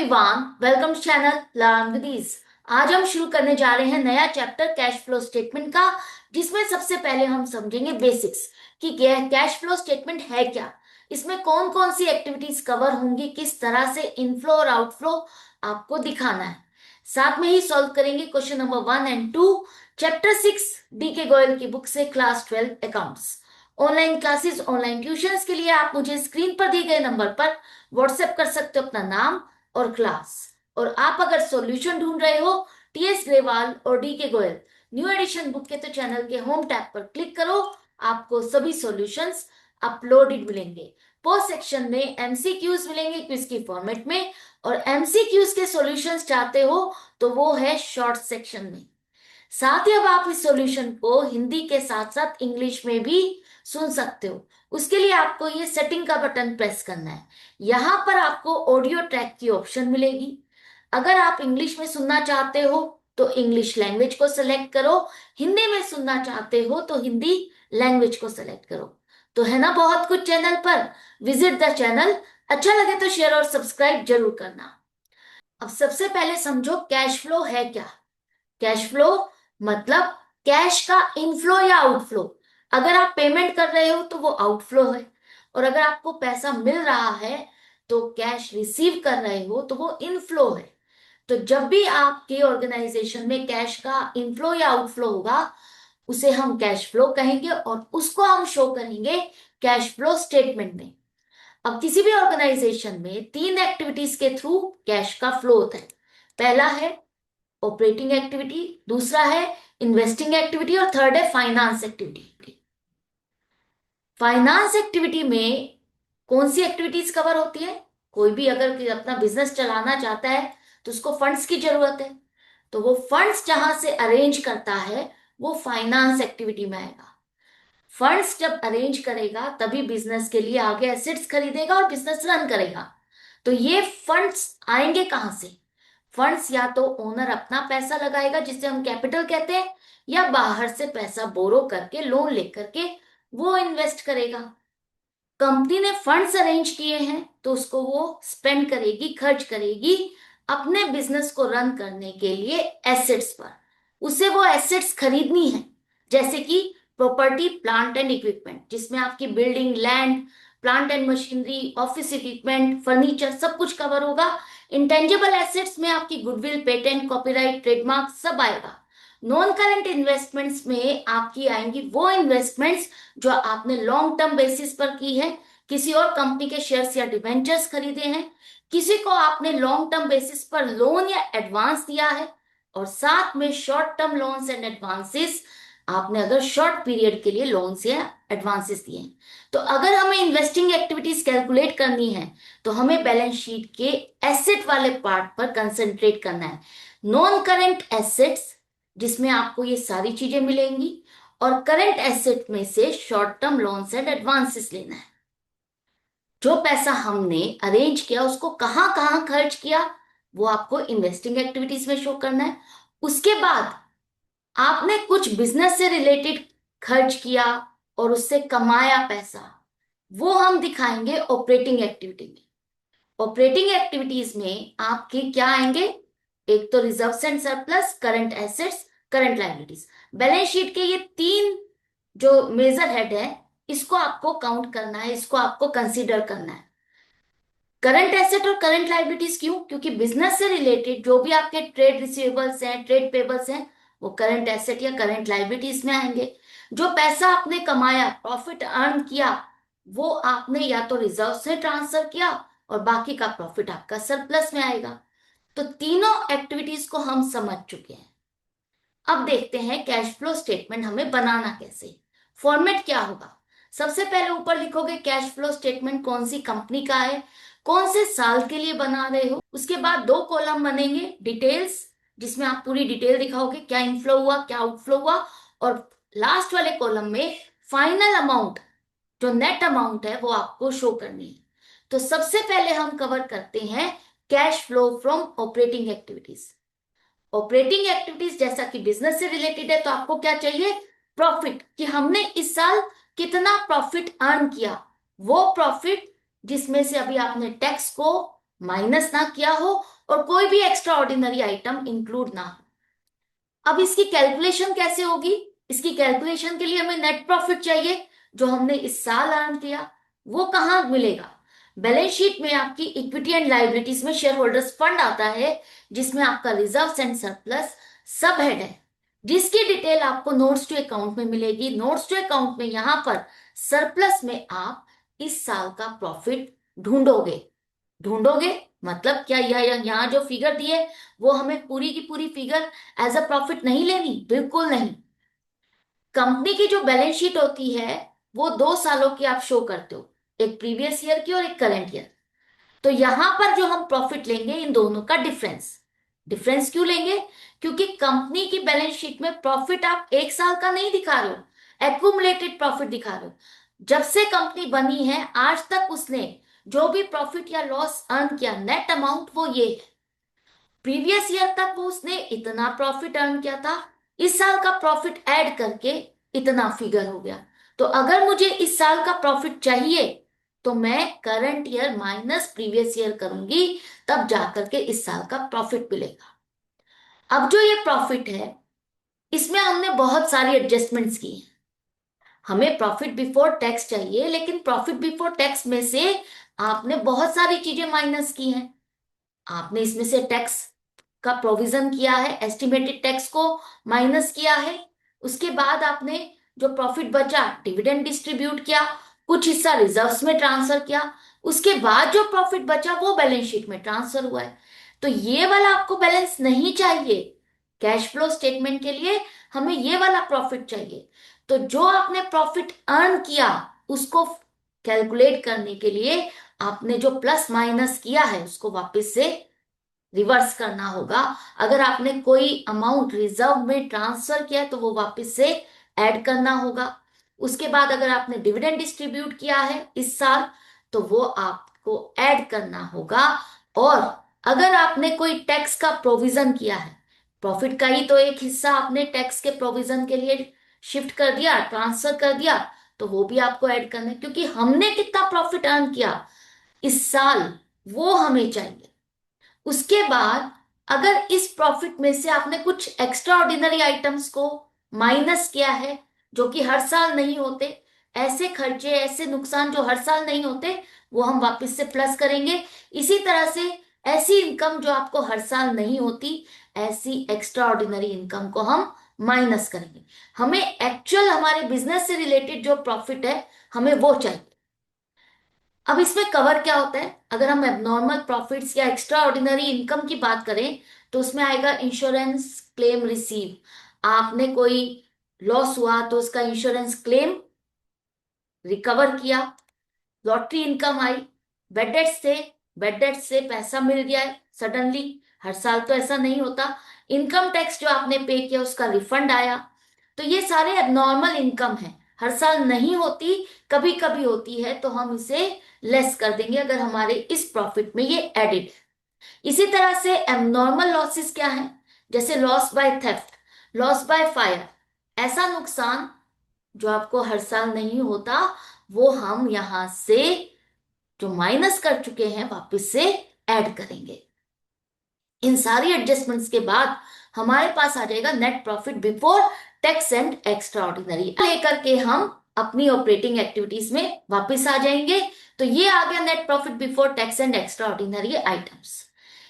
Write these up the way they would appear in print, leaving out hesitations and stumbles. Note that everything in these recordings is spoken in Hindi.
Everyone, welcome channel learn with ease. आज हम शुरू करने जा रहे हैं नया चैप्टर कैश फ्लो स्टेटमेंट का, जिसमें सबसे पहले हम समझेंगे बेसिक्स कि कैश फ्लो स्टेटमेंट है क्या, इसमें कौन कौन सी एक्टिविटीज कवर होंगी, किस तरह से इनफ्लो और आउटफ्लो आपको दिखाना है। साथ में ही सॉल्व करेंगे क्वेश्चन नंबर 1 और 2 चैप्टर 6 डी के गोयल की बुक से, class 12 accounts. Online classes, online tuitions के लिए आप मुझे स्क्रीन पर दिए गए नंबर पर व्हाट्सएप कर सकते हो अपना नाम और क्लास। और आप अगर सॉल्यूशन ढूंढ रहे हो टीएस ग्रेवाल और डी के गोयल न्यू एडिशन बुक के, तो चैनल के होम टैब पर क्लिक करो, आपको सभी सॉल्यूशंस अपलोडेड मिलेंगे। पोस्ट सेक्शन में एमसीक्यूज मिलेंगे क्विज की फॉर्मेट में, और एमसीक्यूज के सॉल्यूशंस चाहते हो तो वो है शॉर्ट सेक्शन में। साथ ही अब आप इस सॉल्यूशन को हिंदी के साथ साथ इंग्लिश में भी सुन सकते हो। उसके लिए आपको ये सेटिंग का बटन प्रेस करना है। यहां पर आपको ऑडियो ट्रैक की ऑप्शन मिलेगी। अगर आप इंग्लिश में सुनना चाहते हो तो इंग्लिश लैंग्वेज को सिलेक्ट करो, हिंदी में सुनना चाहते हो तो हिंदी लैंग्वेज को सिलेक्ट करो। तो है ना बहुत कुछ चैनल पर। Visit the channel. अच्छा लगे तो शेयर और सब्सक्राइब जरूर करना। अब सबसे पहले समझो कैश फ्लो है क्या। कैश फ्लो मतलब कैश का इनफ्लो या आउटफ्लो। अगर आप पेमेंट कर रहे हो तो वो आउटफ्लो है, और अगर आपको पैसा मिल रहा है तो कैश रिसीव कर रहे हो तो वो इनफ्लो है। तो जब भी आपके ऑर्गेनाइजेशन में कैश का इनफ्लो या आउटफ्लो होगा, उसे हम कैश फ्लो कहेंगे, और उसको हम शो करेंगे कैश फ्लो स्टेटमेंट में। अब किसी भी ऑर्गेनाइजेशन में 3 एक्टिविटीज के थ्रू कैश का फ्लो होता है। पहला है ऑपरेटिंग एक्टिविटी, दूसरा है इन्वेस्टिंग एक्टिविटी, और थर्ड है फाइनेंस एक्टिविटी। फाइनेंस एक्टिविटी में कौन सी एक्टिविटीज कवर होती है? कोई भी अगर अपना बिजनेस चलाना चाहता है तो उसको फंड्स की जरूरत है, तो वो फंड्स जहां से अरेंज करता है वो फाइनेंस एक्टिविटी में आएगा। फंड्स जब अरेंज करेगा तभी बिजनेस के लिए आगे एसेट्स खरीदेगा और बिजनेस रन करेगा। तो ये फंड्स आएंगे कहां से? फंड्स या तो ओनर अपना पैसा लगाएगा जिसे हम कैपिटल कहते हैं, या बाहर से पैसा बोरो करके, लोन लेकर के वो इन्वेस्ट करेगा। कंपनी ने फंड्स अरेंज किए हैं तो उसको वो स्पेंड करेगी, खर्च करेगी अपने बिजनेस को रन करने के लिए एसेट्स पर। उसे वो एसेट्स खरीदनी है, जैसे कि प्रॉपर्टी, प्लांट एंड इक्विपमेंट, जिसमें आपकी building, land, plant and machinery, office equipment, furniture सब कुछ कवर होगा। इंटेंजिबल एसेट्स में आपकी गुडविल, पेटेंट, कॉपीराइट, ट्रेडमार्क सब आएगा। नॉन करेंट इन्वेस्टमेंट्स में आपकी आएंगी वो इन्वेस्टमेंट्स जो आपने लॉन्ग टर्म बेसिस पर की है, किसी और कंपनी के शेयर्स या डिवेंचर्स खरीदे हैं, किसी को आपने लॉन्ग टर्म बेसिस पर लोन या एडवांस दिया है, और साथ में short term loans and advances, आपने अगर शॉर्ट पीरियड के लिए लोन्स या एडवांसेस दिए हैं। तो अगर हमें इन्वेस्टिंग एक्टिविटीज कैलकुलेट करनी है तो हमें बैलेंस शीट के एसेट वाले पार्ट पर कंसंट्रेट करना है। नॉन करेंट एसेट्स, जिसमें आपको ये सारी चीजें मिलेंगी, और करेंट एसेट में से short term loans and advances लेना है। जो पैसा हमने अरेंज किया उसको कहां कहां खर्च किया वो आपको इन्वेस्टिंग एक्टिविटीज में शो करना है। उसके बाद आपने कुछ बिजनेस से रिलेटेड खर्च किया और उससे कमाया पैसा, वो हम दिखाएंगे ऑपरेटिंग एक्टिविटी में। ऑपरेटिंग एक्टिविटीज में आपके क्या आएंगे? एक तो reserves and surplus, current assets, current liabilities. Balance sheet के ये 3 जो मेजर हेड है, इसको आपको काउंट करना है, इसको आपको कंसीडर करना है। करंट एसेट और करंट लायबिलिटीज क्यों? क्योंकि बिजनेस से रिलेटेड जो भी आपके ट्रेड रिसीवेबल्स हैं, ट्रेड पेबल्स हैं, वो करंट एसेट या करंट लायबिलिटीज में आएंगे। जो पैसा आपने कमाया, प्रॉफिट अर्न किया, वो आपने या तो रिजर्व से ट्रांसफर किया, और बाकी का प्रॉफिट आपका सरप्लस में आएगा। तो तीनों एक्टिविटीज को हम समझ चुके हैं। अब देखते हैं कैश फ्लो स्टेटमेंट हमें बनाना कैसे। फॉर्मेट क्या होगा? सबसे पहले ऊपर लिखोगे कैश फ्लो स्टेटमेंट कौन सी कंपनी का है, कौन से साल के लिए बना रहे हो। उसके बाद 2 कॉलम बनेंगे, डिटेल्स, जिसमें आप पूरी डिटेल दिखाओगे, क्या इनफ्लो हुआ, क्या आउटफ्लो हुआ, और लास्ट वाले कॉलम में फाइनल अमाउंट, जो नेट अमाउंट है, वो आपको शो करनी है। तो सबसे पहले हम कवर करते हैं cash flow from operating activities. Operating activities जैसा कि बिजनेस से रिलेटेड है, तो आपको क्या चाहिए? प्रॉफिट, कि हमने इस साल कितना प्रॉफिट अर्न किया। वो प्रॉफिट जिसमें से अभी आपने टैक्स को माइनस ना किया हो और कोई भी एक्स्ट्रा ऑर्डिनरी आइटम इंक्लूड ना हो। अब इसकी कैलकुलेशन कैसे होगी? इसकी कैलकुलेशन के लिए हमें नेट प्रॉफिट चाहिए जो हमने इस साल अर्न किया। वो कहाँ मिलेगा? बैलेंस शीट में आपकी इक्विटी एंड लायबिलिटीज में शेयर होल्डर्स फंड आता है, जिसमें आपका रिजर्व्स एंड सरप्लस सब हेड है, जिसकी डिटेल आपको नोट्स टू अकाउंट में मिलेगी। नोट्स टू अकाउंट में यहां पर सरप्लस में आप इस साल का प्रॉफिट ढूंढोगे। ढूंढोगे मतलब क्या? यह यहाँ जो फिगर दी है वो हमें पूरी की पूरी फिगर एज अ प्रॉफिट नहीं लेनी, बिल्कुल नहीं। कंपनी की जो बैलेंस शीट होती है वो 2 सालों की आप शो करते हो, एक प्रीवियस ईयर की और एक करंट ईयर। तो यहां पर जो हम प्रॉफिट लेंगे इन दोनों का डिफरेंस। डिफरेंस क्यों लेंगे? क्योंकि कंपनी की बैलेंस शीट में प्रॉफिट आप एक साल का नहीं दिखा रहे हो, एक्यूमुलेटेड प्रॉफिट दिखा रहे हो। जब से कंपनी बनी है आज तक उसने जो भी प्रॉफिट या लॉस अर्न किया, नेट अमाउंट वो ये है। प्रीवियस ईयर तक वो उसने इतना प्रॉफिट अर्न किया था, इस साल का प्रॉफिट ऐड करके इतना फिगर हो गया। तो अगर मुझे इस साल का प्रॉफिट चाहिए तो मैं current year minus previous year करूंगी, तब जाकर के इस साल का प्रॉफिट मिलेगा। अब जो ये प्रॉफिट है इसमें हमने बहुत सारी एडजस्टमेंट्स की हैं। हमें प्रॉफिट बिफोर टैक्स चाहिए, लेकिन प्रॉफिट बिफोर टैक्स में से आपने बहुत सारी चीजें माइनस की हैं। आपने इसमें से टैक्स का प्रोविजन किया है, एस्टिमेटेड टैक्स को माइनस किया है। उसके बाद आपने जो प्रॉफिट बचा डिविडेंड डिस्ट्रीब्यूट किया, कुछ हिस्सा रिजर्व्स में ट्रांसफर किया। उसके बाद जो प्रॉफिट बचा वो बैलेंस शीट में ट्रांसफर हुआ है। तो ये वाला आपको बैलेंस नहीं चाहिए। कैश फ्लो स्टेटमेंट के लिए हमें ये वाला प्रॉफिट चाहिए। तो जो आपने प्रॉफिट अर्न किया उसको कैलकुलेट करने के लिए आपने जो प्लस माइनस किया है उसको वापस से रिवर्स करना होगा। अगर आपने कोई अमाउंट रिजर्व में ट्रांसफर किया है तो वो वापस से ऐड करना होगा। उसके बाद अगर आपने डिविडेंड डिस्ट्रीब्यूट किया है इस साल तो वो आपको ऐड करना होगा। और अगर आपने कोई टैक्स का प्रोविजन किया है, प्रॉफिट का ही तो एक हिस्सा आपने टैक्स के प्रोविजन के लिए शिफ्ट कर दिया, ट्रांसफर कर दिया, तो वो भी आपको ऐड करना है, क्योंकि हमने कितना प्रॉफिट अर्न किया इस साल वो हमें चाहिए। उसके बाद अगर इस प्रॉफिट में से आपने कुछ एक्स्ट्रा ऑर्डिनरी आइटम्स को माइनस किया है जो कि हर साल नहीं होते, ऐसे खर्चे ऐसे नुकसान जो हर साल नहीं होते वो हम वापस से प्लस करेंगे। इसी तरह से ऐसी इनकम जो आपको हर साल नहीं होती, ऐसी एक्स्ट्रा ऑर्डिनरी इनकम को हम माइनस करेंगे। हमें एक्चुअल हमारे बिजनेस से रिलेटेड जो प्रॉफिट है हमें वो चाहिए। अब इसमें कवर क्या होता है? अगर हम एबनॉर्मल प्रॉफिट्स या एक्स्ट्रा ऑर्डिनरी इनकम की बात करें तो उसमें आएगा इंश्योरेंस क्लेम रिसीव। आपने कोई लॉस हुआ तो उसका इंश्योरेंस क्लेम रिकवर किया। लॉटरी इनकम आई, बेड डेट से पैसा मिल गया है सडनली, हर साल तो ऐसा नहीं होता। इनकम टैक्स जो आपने पे किया उसका रिफंड आया। तो ये सारे एबनॉर्मल इनकम है, हर साल नहीं होती, कभी कभी होती है, तो हम इसे लेस कर देंगे अगर हमारे इस प्रॉफिट में ये एडिड है। इसी तरह से एबनॉर्मल लॉसेस क्या है? जैसे loss by theft, loss by fire, ऐसा नुकसान जो आपको हर साल नहीं होता वो हम यहां से जो माइनस कर चुके हैं वापस से ऐड करेंगे। इन सारी एडजस्टमेंट्स के बाद हमारे पास आ जाएगा net profit before tax and extra ordinary, लेकर के हम अपनी ऑपरेटिंग एक्टिविटीज में वापस आ जाएंगे। तो ये आ गया net profit before tax and extra ordinary items.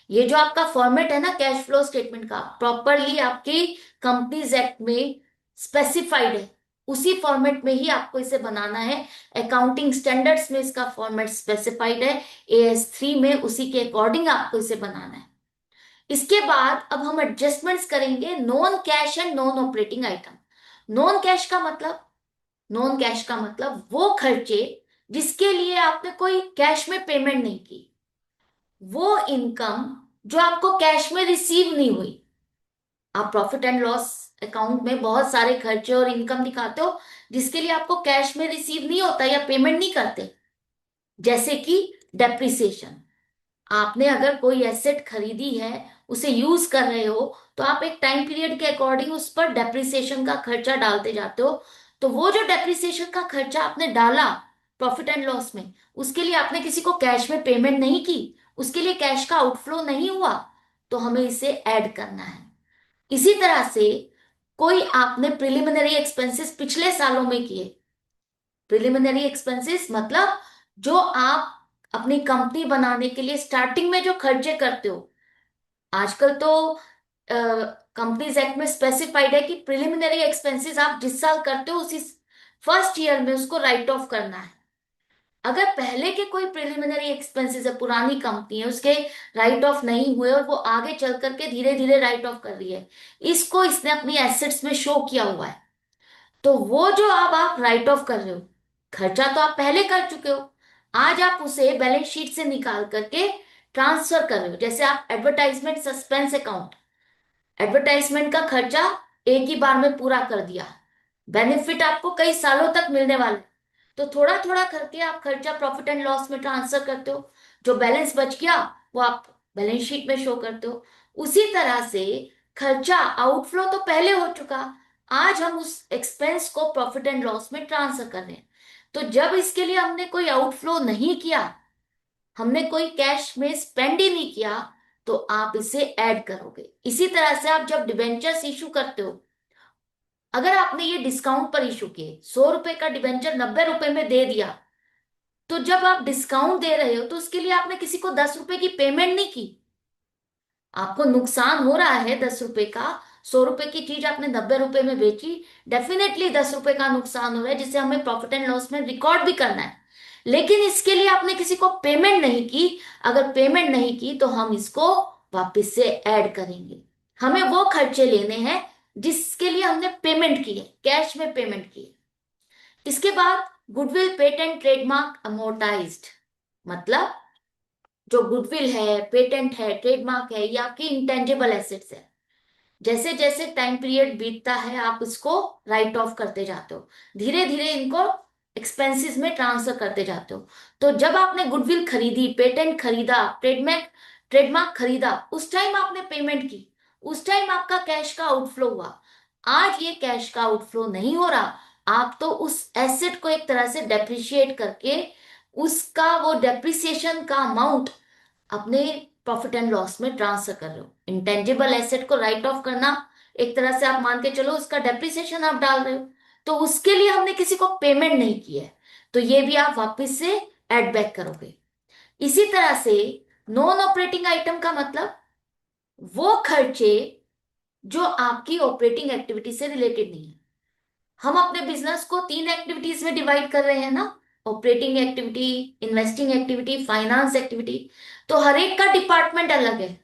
ये जो आपका फॉर्मेट है ना कैश फ्लो स्टेटमेंट का, प्रॉपरली आपकी कंपनीज एक्ट में स्पेसिफाइड है, उसी फॉर्मेट में ही आपको इसे बनाना है। अकाउंटिंग स्टैंडर्ड्स में इसका फॉर्मेट स्पेसिफाइड है, AS3 में, उसी के अकॉर्डिंग आपको इसे बनाना है। इसके बाद अब हम एडजस्टमेंट्स करेंगे non cash and non operating item. Non cash का मतलब, नॉन कैश का मतलब वो खर्चे जिसके लिए आपने कोई कैश में पेमेंट नहीं की, वो इनकम जो आपको कैश में रिसीव नहीं हुई। आप प्रॉफिट एंड लॉस अकाउंट में बहुत सारे खर्चे और इनकम दिखाते हो जिसके लिए आपको कैश में रिसीव नहीं होता या पेमेंट नहीं करते, जैसे कि डेप्रिसिएशन। आपने अगर कोई एसेट खरीदी है, उसे यूज कर रहे हो, तो आप एक टाइम पीरियड के अकॉर्डिंग उस पर डेप्रिसिएशन का खर्चा डालते जाते हो। तो वो जो डेप्रिसिएशन का खर्चा आपने डाला प्रॉफिट एंड लॉस में, उसके लिए आपने किसी को कैश में पेमेंट नहीं की, उसके लिए कैश का आउटफ्लो नहीं हुआ, तो हमें इसे ऐड करना है। इसी तरह से कोई आपने प्रिलिमिनरी एक्सपेंसेस पिछले सालों में किए, प्रिलिमिनरी एक्सपेंसेस मतलब जो आप अपनी कंपनी बनाने के लिए स्टार्टिंग में जो खर्चे करते हो। आजकल तो कंपनीज एक्ट में स्पेसिफाइड है कि प्रिलिमिनरी एक्सपेंसेस आप जिस साल करते हो उसी फर्स्ट ईयर में उसको राइट ऑफ करना है। अगर पहले के कोई प्रिलिमिनरी एक्सपेंसेस है, पुरानी कंपनी है, उसके राइट ऑफ नहीं हुए और वो आगे चल करके धीरे धीरे राइट ऑफ कर रही है, इसको इसने अपनी एसेट्स में शो किया हुआ है, तो वो जो अब आप राइट ऑफ कर रहे हो, खर्चा तो आप पहले कर चुके हो, आज आप उसे बैलेंस शीट से निकाल करके ट्रांसफर कर रहे हो। जैसे आप एडवर्टाइजमेंट सस्पेंस अकाउंट, एडवर्टाइजमेंट का खर्चा एक ही बार में पूरा कर दिया, बेनिफिट आपको कई सालों तक मिलने वाला है, तो थोड़ा थोड़ा करके आप खर्चा प्रॉफिट एंड लॉस में ट्रांसफर करते हो, जो बैलेंस बच गया वो आप बैलेंस शीट में शो करते हो। उसी तरह से खर्चा आउटफ्लो तो पहले हो चुका, आज हम उस एक्सपेंस को प्रॉफिट एंड लॉस में ट्रांसफर कर रहे हैं। तो जब इसके लिए हमने कोई आउटफ्लो नहीं किया, हमने कोई कैश में स्पेंड ही नहीं किया, तो आप इसे ऐड करोगे। इसी तरह से आप जब डिबेंचर्स इशू करते हो, अगर आपने ये डिस्काउंट पर इशू किए, 100 रुपए का डिबेंचर 90 रुपए में दे दिया, तो जब आप डिस्काउंट दे रहे हो तो उसके लिए आपने किसी को 10 रुपए की पेमेंट नहीं की, आपको नुकसान हो रहा है 10 रुपए का। 100 रुपए की चीज आपने 90 रुपए में बेची, डेफिनेटली 10 रुपए का नुकसान हो रहा है, जिसे हमें प्रॉफिट एंड लॉस में रिकॉर्ड भी करना है, लेकिन इसके लिए आपने किसी को पेमेंट नहीं की। अगर पेमेंट नहीं की तो हम इसको वापस से ऐड करेंगे। हमें वो खर्चे लेने हैं जिसके लिए हमने पेमेंट की है, कैश में पेमेंट की है। इसके बाद गुडविल पेटेंट ट्रेडमार्क अमोर्टाइज्ड, मतलब जो गुडविल है, पेटेंट है, ट्रेडमार्क है, ये आपकी इंटेंजिबल एसेट्स है। जैसे जैसे टाइम पीरियड बीतता है आप इसको राइट ऑफ करते जाते हो, धीरे धीरे इनको एक्सपेंसेस में ट्रांसफर करते जाते हो। तो जब आपने गुडविल खरीदी, पेटेंट खरीदा, ट्रेडमार्क ट्रेडमार्क खरीदा, उस टाइम आपने पेमेंट की, उस टाइम आपका कैश का आउटफ्लो हुआ। आज ये कैश का आउटफ्लो नहीं हो रहा, आप तो उस एसेट को एक तरह से डेप्रिशिएट करके उसका वो डेप्रिसिएशन का अमाउंट अपने प्रॉफिट एंड लॉस में ट्रांसफर कर रहे हो। इंटेंजिबल एसेट को राइट ऑफ करना, एक तरह से आप मान के चलो उसका डेप्रिसिएशन आप डाल रहे हो, तो उसके लिए हमने किसी को पेमेंट नहीं की है, तो ये भी आप वापस से एड बैक करोगे। इसी तरह से नॉन ऑपरेटिंग आइटम का मतलब वो खर्चे जो आपकी ऑपरेटिंग एक्टिविटी से रिलेटेड नहीं है। हम अपने बिजनेस को 3 एक्टिविटीज में डिवाइड कर रहे हैं ना, operating activity, investing activity, finance activity, तो हर एक का डिपार्टमेंट अलग है,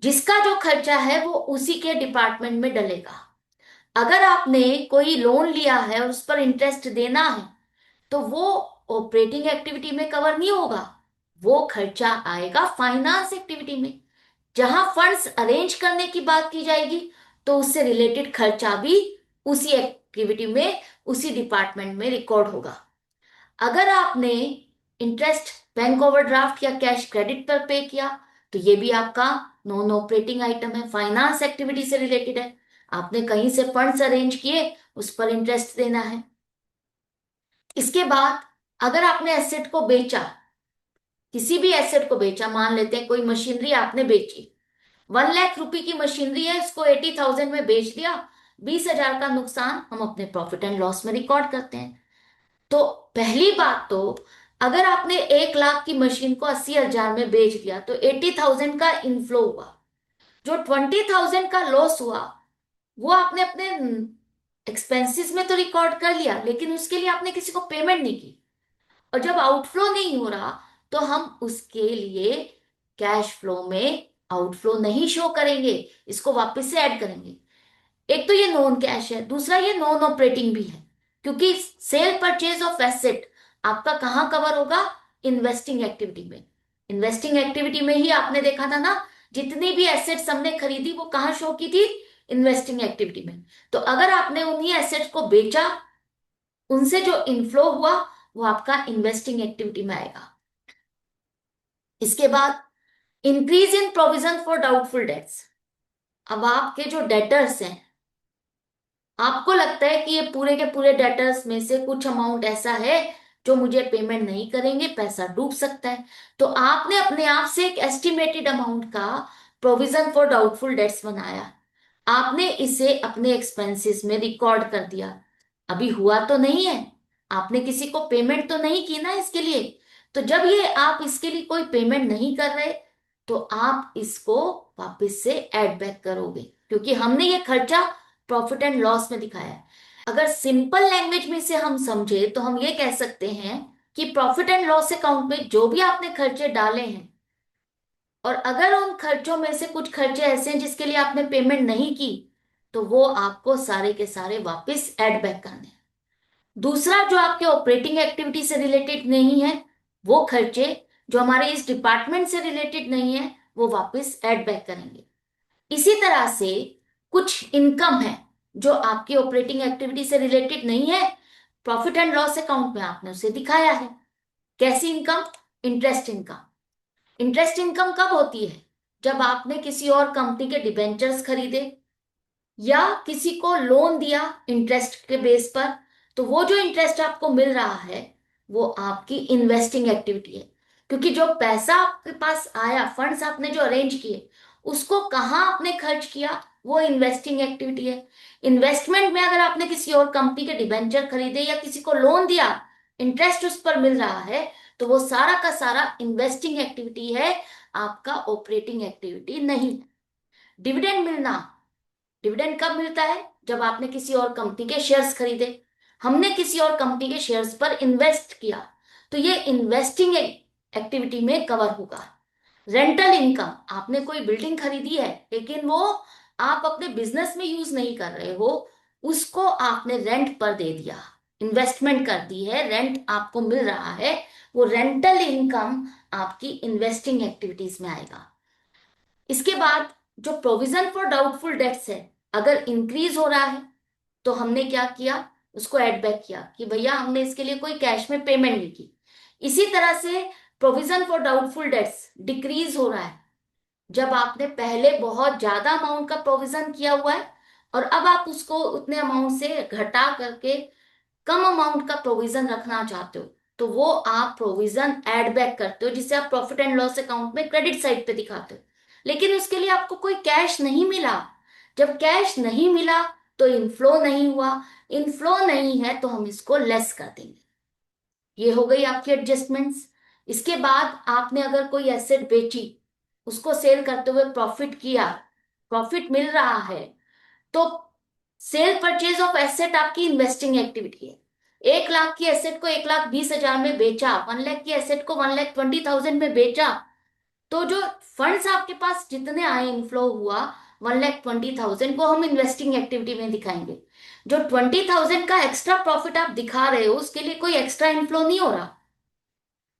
जिसका जो खर्चा है वो उसी के डिपार्टमेंट में डलेगा। अगर आपने कोई लोन लिया है और उस पर इंटरेस्ट देना है, तो वो ऑपरेटिंग एक्टिविटी में कवर नहीं होगा, वो खर्चा आएगा फाइनेंस एक्टिविटी में। जहां फंड्स अरेंज करने की बात की जाएगी, तो उससे रिलेटेड खर्चा भी उसी एक्टिविटी में, उसी डिपार्टमेंट में रिकॉर्ड होगा। अगर आपने इंटरेस्ट बैंक ओवरड्राफ्ट या कैश क्रेडिट पर पे किया, तो ये भी आपका नॉन ऑपरेटिंग आइटम है, फाइनेंस एक्टिविटी से रिलेटेड है। आपने कहीं से फंड्स अरेंज किए, उस पर इंटरेस्ट देना है। इसके बाद अगर आपने एसेट को बेचा, किसी भी एसेट को बेचा, मान लेते हैं कोई मशीनरी आपने बेची, 1 लाख रुपए की मशीनरी है, इसको 80,000 में बेच दिया, 20,000 का नुकसान हम अपने प्रॉफिट एंड लॉस में रिकॉर्ड करते हैं। तो पहली बात तो, अगर आपने 1 लाख की मशीन को 80,000 में बेच दिया, तो 80,000 का इनफ्लो हुआ, जो 20,000 का लॉस हुआ वो आपने अपने एक्सपेंसेस में तो रिकॉर्ड कर लिया, लेकिन उसके लिए आपने किसी को पेमेंट नहीं की। और जब आउटफ्लो नहीं हो रहा, तो हम उसके लिए कैश फ्लो में आउटफ्लो नहीं शो करेंगे, इसको वापस से ऐड करेंगे। एक तो ये नॉन कैश है, दूसरा ये नॉन ऑपरेटिंग भी है, क्योंकि सेल परचेज ऑफ एसेट आपका कहां कवर होगा, इन्वेस्टिंग एक्टिविटी में। इन्वेस्टिंग एक्टिविटी में ही आपने देखा था ना, जितनी भी एसेट्स हमने खरीदी वो कहां शो की थी, इन्वेस्टिंग एक्टिविटी में। तो अगर आपने उन्हीं एसेट्स को बेचा, उनसे जो इनफ्लो हुआ वो आपका इन्वेस्टिंग एक्टिविटी में आएगा। इसके बाद increase in provision for doubtful debts. अब आपके जो डेटर्स हैं, आपको लगता है कि ये पूरे के पूरे डेटर्स में से कुछ अमाउंट ऐसा है जो मुझे पेमेंट नहीं करेंगे पैसा डूब सकता है। तो आपने अपने आप से एक एस्टिमेटेड अमाउंट का प्रोविजन फॉर डाउटफुल डेट्स बनाया, आपने इसे अपने एक्सपेंसेस में रिकॉर्ड कर दिया। अभी हुआ तो नहीं है, आपने किसी को पेमेंट तो नहीं की ना इसके लिए। तो जब ये आप इसके लिए कोई पेमेंट नहीं कर रहे, तो आप इसको वापस से ऐड बैक करोगे, क्योंकि हमने ये खर्चा प्रॉफिट एंड लॉस में दिखाया है। अगर सिंपल लैंग्वेज में से हम समझे तो हम ये कह सकते हैं कि प्रॉफिट एंड लॉस अकाउंट में जो भी आपने खर्चे डाले हैं, और अगर उन खर्चों में से कुछ खर्चे ऐसे हैं जिसके लिए आपने पेमेंट नहीं की, तो वो आपको सारे के सारे वापस ऐड बैक करने हैं। दूसरा, जो आपके ऑपरेटिंग एक्टिविटी से रिलेटेड नहीं है, वो खर्चे जो हमारे इस डिपार्टमेंट से रिलेटेड नहीं है, वो वापस ऐड बैक करेंगे। इसी तरह से कुछ इनकम है जो आपकी ऑपरेटिंग एक्टिविटी से रिलेटेड नहीं है, प्रॉफिट एंड लॉस अकाउंट में आपने उसे दिखाया है। कैसी income? Interest income. Interest income कब होती है? जब आपने किसी और कंपनी के डिबेंचर्स खरीदे या किसी को लोन दिया इंटरेस्ट के बेस पर, तो वो जो इंटरेस्ट आपको मिल रहा है वो आपकी इन्वेस्टिंग एक्टिविटी है। क्योंकि जो पैसा आपके पास आया, फंड्स आपने जो अरेंज किए, उसको कहाँ आपने खर्च किया, वो इन्वेस्टिंग एक्टिविटी है। इन्वेस्टमेंट में अगर आपने किसी और कंपनी के डिबेंचर खरीदे या किसी को लोन दिया, इंटरेस्ट उस पर मिल रहा है, तो वो सारा का सारा इन्वेस्टिंग एक्टिविटी है, आपका ऑपरेटिंग एक्टिविटी नहीं है। डिविडेंड मिलना, डिविडेंड कब मिलता है? जब आपने किसी और कंपनी के शेयर्स खरीदे, हमने किसी और कंपनी के शेयर्स पर इन्वेस्ट किया, तो ये इन्वेस्टिंग एक्टिविटी में कवर होगा। रेंटल इनकम, आपने कोई बिल्डिंग खरीदी है लेकिन वो आप अपने बिजनेस में यूज नहीं कर रहे हो, उसको आपने रेंट पर दे दिया, इन्वेस्टमेंट कर दी है, रेंट आपको मिल रहा है, वो रेंटल इनकम आपकी इन्वेस्टिंग एक्टिविटीज में आएगा। इसके बाद जो प्रोविजन फॉर डाउटफुल डेट्स है, अगर इंक्रीज हो रहा है तो हमने क्या किया, उसको ऐड बैक किया कि भैया हमने इसके लिए कोई कैश में पेमेंट नहीं की। इसी तरह से provision for doubtful debts decrease हो रहा है, जब आपने पहले बहुत ज्यादा अमाउंट का प्रोविजन किया हुआ है और अब आप उसको उतने अमाउंट से घटा करके कम अमाउंट का प्रोविजन रखना चाहते हो, तो वो आप प्रोविजन ऐड बैक करते हो, जिसे आप प्रॉफिट एंड लॉस अकाउंट में क्रेडिट साइड पे दिखाते हो। लेकिन उसके लिए आपको कोई कैश नहीं मिला। जब कैश नहीं मिला तो इनफ्लो नहीं हुआ, इनफ्लो नहीं है तो हम इसको लेस कर देंगे। ये हो गई आपकी एडजस्टमेंट्स। इसके बाद आपने अगर कोई एसेट बेची, उसको सेल करते हुए प्रॉफिट किया, प्रॉफिट मिल रहा है, तो सेल परचेज ऑफ एसेट आपकी इन्वेस्टिंग एक्टिविटी है। 1 लाख की एसेट को 1,20,000 में बेचा, 1 लाख की एसेट को 1,20,000 में बेचा, तो जो फंड्स आपके पास जितने आए, इनफ्लो हुआ 1,20,000 को हम इन्वेस्टिंग एक्टिविटी में दिखाएंगे। जो 20,000 का एक्स्ट्रा प्रॉफिट आप दिखा रहे हो उसके लिए कोई एक्स्ट्रा इनफ्लो नहीं हो रहा।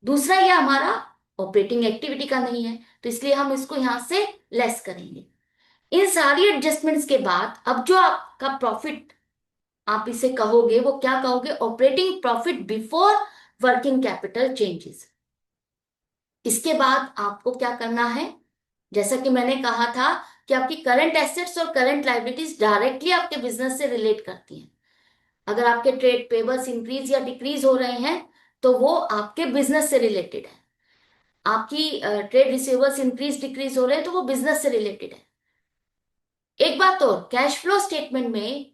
दूसरा, ये हमारा ऑपरेटिंग एक्टिविटी का नहीं है, तो इसलिए हम इसको यहां से लेस करेंगे। इन सारी एडजस्टमेंट्स के बाद अब जो आपका प्रॉफिट आप इसे कहोगे, वो क्या कहोगे? Operating profit before working capital changes. इसके बाद आपको क्या करना है? जैसा कि मैंने कहा था कि आपकी करंट एसेट्स और करंट लाइबिलिटीज डायरेक्टली आपके बिजनेस से रिलेट करती हैं। अगर आपके ट्रेड पेबल्स इंक्रीज या डिक्रीज हो रहे हैं तो वो आपके बिजनेस से रिलेटेड है। आपकी ट्रेड रिसीवर्स इंक्रीज डिक्रीज हो रहे हैं तो वो बिजनेस से रिलेटेड है। एक बात और, कैश फ्लो स्टेटमेंट में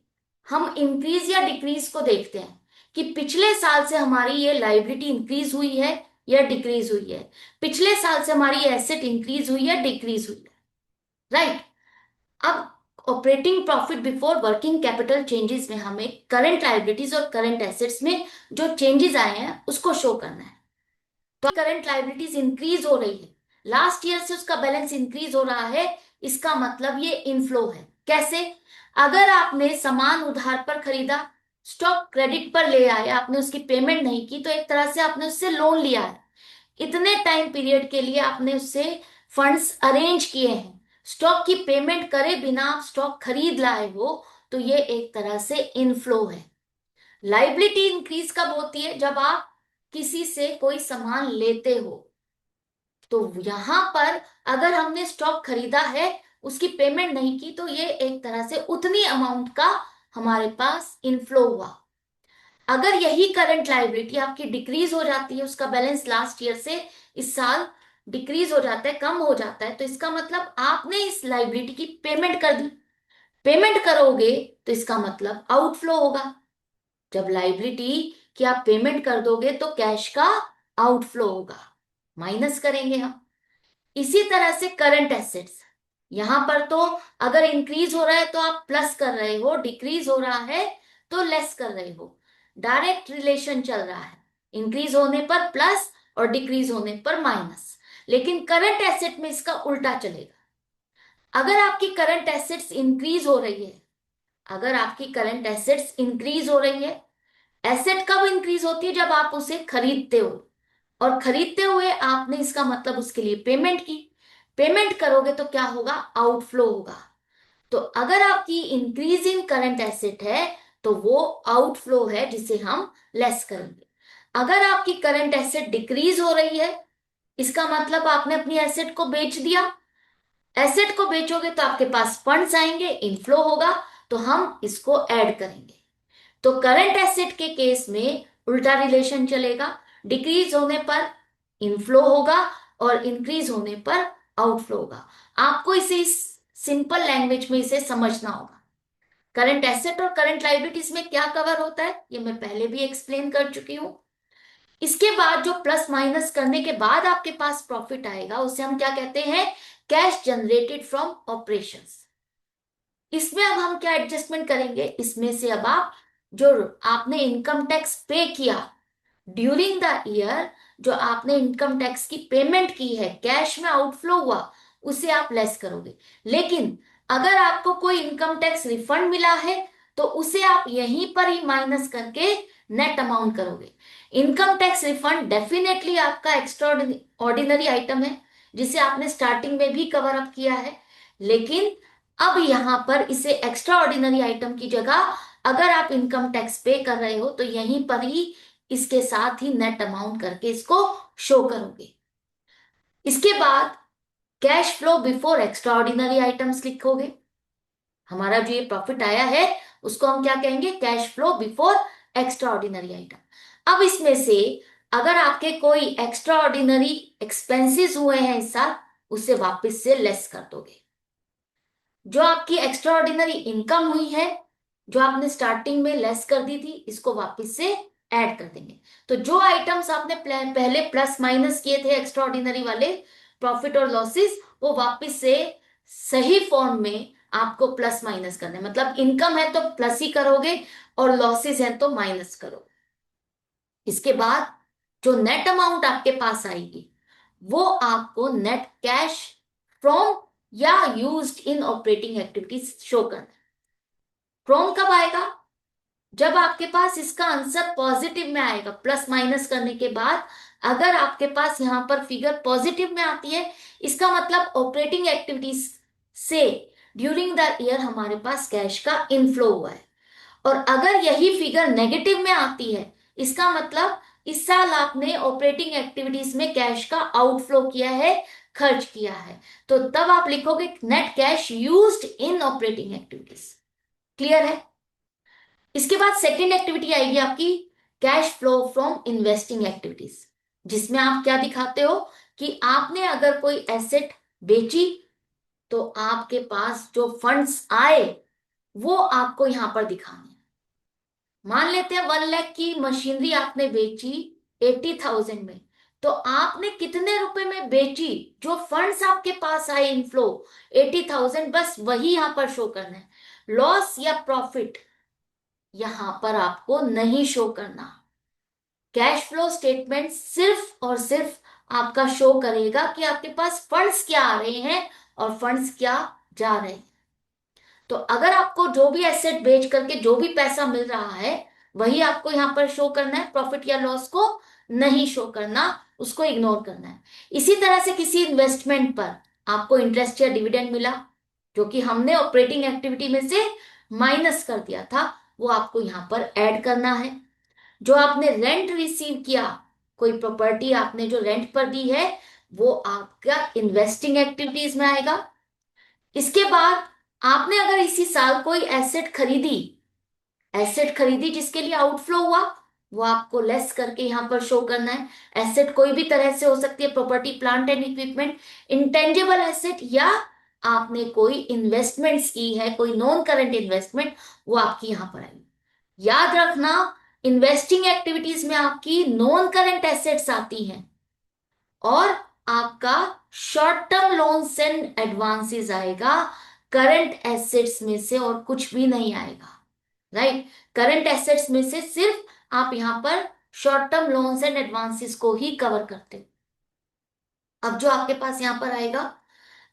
हम इंक्रीज या डिक्रीज को देखते हैं कि पिछले साल से हमारी ये लाइबिलिटी इंक्रीज हुई है या डिक्रीज हुई है, पिछले साल से हमारी ये एसेट इंक्रीज हुई है डिक्रीज हुई है, राइट। अब operating profit before working capital changes में हमें करंट लाइबिलिटीज और करंट एसेट्स में जो चेंजेस आए हैं उसको शो करना है। तो करंट लाइबिलिटीज इंक्रीज हो रही है, लास्ट ईयर से उसका बैलेंस इंक्रीज हो रहा है, इसका मतलब ये इनफ्लो है। कैसे? अगर आपने सामान उधार पर खरीदा, स्टॉक क्रेडिट पर ले आए, आपने उसकी पेमेंट नहीं की, तो एक तरह से आपने उससे लोन लिया है। इतने टाइम पीरियड के लिए आपने उससे फंड्स अरेंज किए हैं, स्टॉक की पेमेंट करे बिना आप स्टॉक खरीद लाए हो, तो ये एक तरह से इनफ्लो है। लाइबिलिटी इंक्रीज कब होती है? जब आप किसी से कोई सामान लेते हो, तो यहां पर अगर हमने स्टॉक खरीदा है, उसकी पेमेंट नहीं की, तो ये एक तरह से उतनी अमाउंट का हमारे पास इनफ्लो हुआ। अगर यही करंट लाइबिलिटी आपकी डिक्रीज हो जाती है, उसका बैलेंस लास्ट ईयर से इस साल डिक्रीज हो जाता है, कम हो जाता है, तो इसका मतलब आपने इस लाइबिलिटी की पेमेंट कर दी। पेमेंट करोगे तो इसका मतलब आउटफ्लो होगा। जब लाइबिलिटी की आप पेमेंट कर दोगे तो कैश का आउटफ्लो होगा, माइनस करेंगे हम। इसी तरह से करंट एसेट्स, यहां पर तो अगर इंक्रीज हो रहा है तो आप प्लस कर रहे हो, डिक्रीज हो रहा है तो लेस कर रहे हो। डायरेक्ट रिलेशन चल रहा है, इंक्रीज होने पर प्लस और डिक्रीज होने पर माइनस। लेकिन करंट एसेट में इसका उल्टा चलेगा। अगर आपकी करंट एसेट्स इंक्रीज हो रही है, अगर आपकी करंट एसेट्स इंक्रीज हो रही है, एसेट कब इंक्रीज होती है? जब आप उसे खरीदते हो, और खरीदते हुए आपने इसका मतलब उसके लिए पेमेंट की। पेमेंट करोगे तो क्या होगा? आउटफ्लो होगा। तो अगर आपकी इंक्रीजिंग करंट एसेट है तो वो आउटफ्लो है जिसे हम लेस करेंगे। अगर आपकी करंट एसेट डिक्रीज हो रही है, इसका मतलब आपने अपनी एसेट को बेच दिया। एसेट को बेचोगे तो आपके पास फंड्स आएंगे, इनफ्लो होगा, तो हम इसको ऐड करेंगे। तो करंट एसेट के केस में उल्टा रिलेशन चलेगा, डिक्रीज होने पर इनफ्लो होगा और इंक्रीज होने पर आउटफ्लो होगा। आपको इसे इस सिंपल लैंग्वेज में इसे समझना होगा। करंट एसेट और करंट लाइबिलिटीज में क्या कवर होता है ये मैं पहले भी एक्सप्लेन कर चुकी हूं। इसके बाद जो प्लस माइनस करने के बाद आपके पास प्रॉफिट आएगा उसे हम क्या कहते हैं? Cash generated from operations. इसमें अब हम क्या एडजस्टमेंट करेंगे? इसमें से अब आप जो आपने इनकम टैक्स पे किया ड्यूरिंग द ईयर, जो आपने इनकम टैक्स की पेमेंट की है, कैश में आउटफ्लो हुआ, उसे आप लेस करोगे। लेकिन अगर आपको कोई इनकम टैक्स रिफंड मिला है तो उसे आप यहीं पर ही माइनस करके नेट अमाउंट करोगे। इनकम टैक्स रिफंड डेफिनेटली आपका एक्स्ट्रा ऑर्डिनरी आइटम है जिसे आपने स्टार्टिंग में भी कवर अप किया है, लेकिन अब यहां पर इसे एक्स्ट्रा ऑर्डिनरी आइटम की जगह अगर आप इनकम टैक्स पे कर रहे हो तो यहीं पर ही इसके साथ ही नेट अमाउंट करके इसको शो करोगे। इसके बाद cash flow before extra ordinary items लिखोगे। हमारा जो ये प्रॉफिट आया है उसको हम क्या कहेंगे? Cash flow before extra ordinary item. अब इसमें से अगर आपके कोई एक्स्ट्रा ऑर्डिनरी एक्सपेंसेस हुए हैं इस साल, उसे वापस से लेस कर दोगे। जो आपकी एक्स्ट्रा ऑर्डिनरी इनकम हुई है, जो आपने स्टार्टिंग में लेस कर दी थी, इसको वापस से ऐड कर देंगे। तो जो आइटम्स आपने पहले प्लस माइनस किए थे एक्स्ट्रा ऑर्डिनरी वाले प्रॉफिट और लॉसेस, वो वापस से सही फॉर्म में आपको प्लस माइनस करना है। मतलब इनकम है तो प्लस ही करोगे और लॉसेस है तो माइनस करोगे। इसके बाद जो नेट अमाउंट आपके पास आएगी वो आपको नेट कैश फ्रॉम या used in operating activities show करना है। फ्रॉम कब आएगा? जब आपके पास इसका आंसर पॉजिटिव में आएगा। प्लस माइनस करने के बाद अगर आपके पास यहां पर फिगर पॉजिटिव में आती है, इसका मतलब ऑपरेटिंग एक्टिविटीज से ड्यूरिंग द ईयर हमारे पास कैश का इनफ्लो हुआ है। और अगर यही फिगर नेगेटिव में आती है, इसका मतलब इस साल आपने ऑपरेटिंग एक्टिविटीज में कैश का आउटफ्लो किया है, खर्च किया है। तो तब आप लिखोगे net cash used in operating activities. Clear है? इसके बाद सेकेंड एक्टिविटी आएगी आपकी cash flow from investing activities, जिसमें आप क्या दिखाते हो कि आपने अगर कोई एसेट बेची तो आपके पास जो फंड्स आए वो आपको यहां पर दिखाने हैं। मान लेते हैं 1 लाख की मशीनरी आपने बेची 80,000 में, तो आपने कितने रुपए में बेची? जो फंड्स आपके पास आए इनफ्लो 80,000, बस वही यहां पर शो करना है। लॉस या प्रॉफिट यहां पर आपको नहीं शो करना। कैश फ्लो स्टेटमेंट सिर्फ और सिर्फ आपका शो करेगा कि आपके पास फंड्स क्या आ रहे हैं और फंड्स क्या जा रहे हैं। तो अगर आपको जो भी एसेट बेच करके जो भी पैसा मिल रहा है वही आपको यहां पर शो करना है, प्रॉफिट या लॉस को नहीं शो करना, उसको इग्नोर करना है। इसी तरह से किसी इन्वेस्टमेंट पर आपको इंटरेस्ट या डिविडेंड मिला जो कि हमने ऑपरेटिंग एक्टिविटी में से माइनस कर दिया था, वो आपको यहां पर ऐड करना है। जो आपने रेंट रिसीव किया, कोई प्रॉपर्टी आपने जो रेंट पर दी है, वो आपका इन्वेस्टिंग एक्टिविटीज में आएगा। इसके बाद आपने अगर इसी साल कोई एसेट खरीदी जिसके लिए आउटफ्लो हुआ, वो आपको लेस करके यहाँ पर शो करना है। एसेट कोई भी तरह से हो सकती है, property plant and equipment, intangible asset, या आपने कोई इन्वेस्टमेंट्स की है, कोई नॉन करंट इन्वेस्टमेंट, वो आपकी यहां पर आएगी। याद रखना, इन्वेस्टिंग एक्टिविटीज में आपकी नॉन करंट एसेट्स आती हैं और आपका short term loans and advances आएगा, करंट एसेट्स में से और कुछ भी नहीं आएगा। राइट, करंट एसेट्स में से सिर्फ आप यहां पर short term loans and advances को ही कवर करते हो। अब जो आपके पास यहां पर आएगा,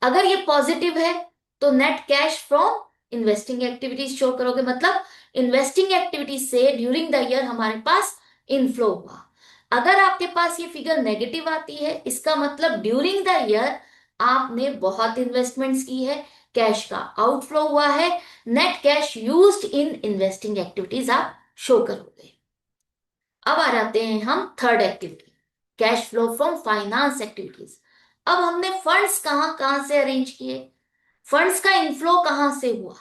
अगर ये पॉजिटिव है तो net cash from investing activities show करोगे, मतलब इन्वेस्टिंग एक्टिविटीज से ड्यूरिंग द ईयर हमारे पास इनफ्लो हुआ। अगर आपके पास ये फिगर नेगेटिव आती है, इसका मतलब ड्यूरिंग द ईयर आपने बहुत इन्वेस्टमेंट्स की है, कैश का आउटफ्लो हुआ है, net cash used in investing activities आप शो करोगे। अब आ जाते हैं हम third activity, cash flow from finance activities. अब हमने फंड्स कहां कहां से अरेंज किए, फंड्स का इनफ्लो कहां से हुआ।